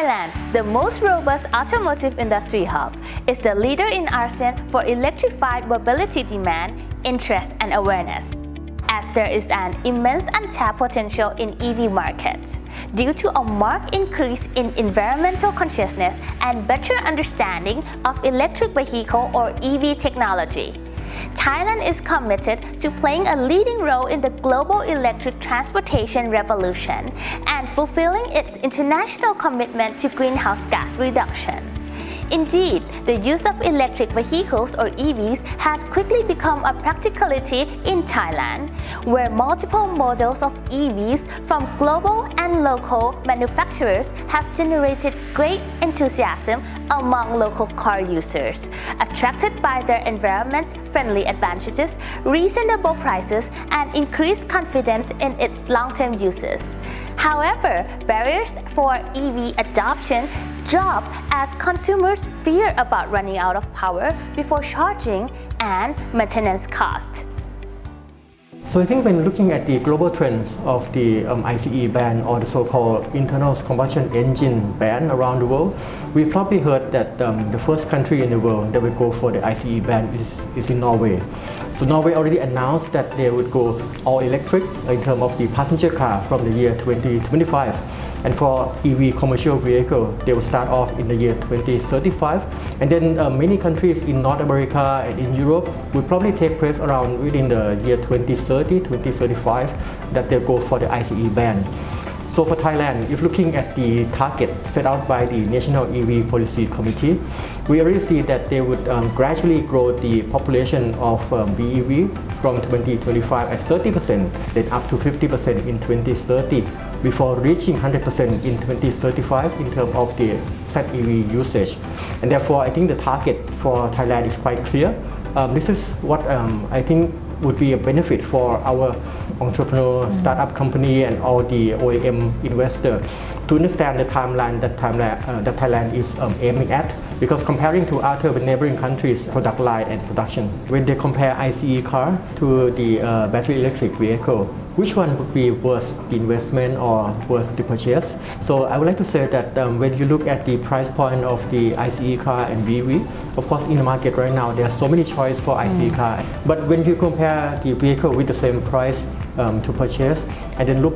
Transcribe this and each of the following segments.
Thailand, the most robust automotive industry hub, is the leader in ASEAN for electrified mobility demand, interest and awareness. As there is an immense untapped potential in EV markets due to a marked increase in environmental consciousness and better understanding of electric vehicle or EV technology. Thailand is committed to playing a leading role in the global electric transportation revolution and fulfilling its international commitment to greenhouse gas reduction. Indeed, the use of electric vehicles or EVs has quickly become a practicality in Thailand, where multiple models of EVs from global and local manufacturers have generated great enthusiasm among local car users, attracted by their environment-friendly advantages, reasonable prices, and increased confidence in its long-term uses. However, barriers for EV adoption drop as consumers fear about running out of power before charging and maintenance costs. So I think when looking at the global trends of the ICE ban or the so-called internal combustion engine ban around the world, we probably heard that the first country in the world that would go for the ICE ban is in Norway. So Norway already announced that they would go all electric in terms of the passenger car from the year 2025. And for EV commercial vehicle, they will start off in the year 2035. And then many countries in North America and in Europe will probably take place around within the year 2030, 2035 that they'll go for the ICE ban. So for Thailand, if looking at the target set out by the National EV Policy Committee, we already see that they would gradually grow the population of BEV from 2025 at 30%, then up to 50% in 2030, before reaching 100% in 2035 in terms of the ZEV usage. And therefore, I think the target for Thailand is quite clear. This is what I think would be a benefit for our entrepreneur, startup company and all the OEM investor to understand the timeline that Thailand is aiming at. Because comparing to other neighboring countries' product line and production, when they compare ICE car to the battery electric vehicle, which one would be worth the investment or worth the purchase? So I would like to say that when you look at the price point of the ICE car and BEV, of course in the market right now there are so many choices for ICE car. But when you compare the vehicle with the same price to purchase and then look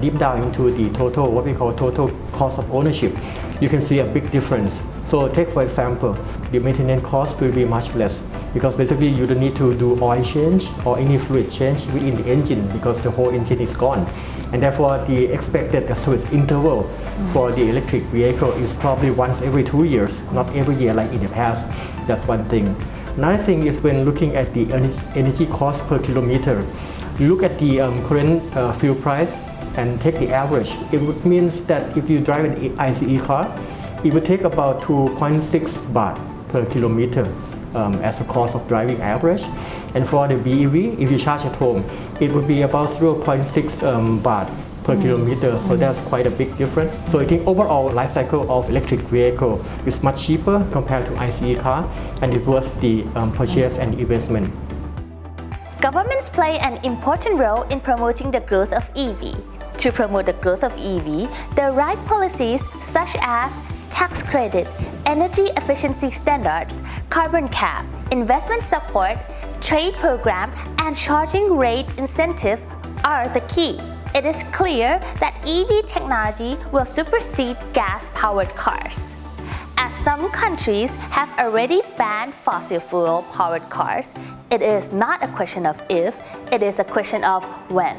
deep down into the total, what we call total cost of ownership, you can see a big difference. So take for example, the maintenance cost will be much less because basically you don't need to do oil change or any fluid change within the engine because the whole engine is gone. And therefore the expected service interval for the electric vehicle is probably once every 2 years, not every year like in the past. That's one thing. Another thing is when looking at the energy cost per kilometer, you look at the current fuel price and take the average. It would mean that if you drive an ICE car, it would take about 2.6 baht per kilometer as a cost of driving average. And for the BEV, if you charge at home, it would be about 0.6 baht per kilometer. So that's quite a big difference. So I think overall life cycle of electric vehicle is much cheaper compared to ICE car, and it was the purchase and investment. Governments play an important role in promoting the growth of EV. To promote the growth of EV, the right policies such as tax credit, energy efficiency standards, carbon cap, investment support, trade program, and charging rate incentive are the key. It is clear that EV technology will supersede gas-powered cars. As some countries have already banned fossil fuel-powered cars, it is not a question of if, it is a question of when.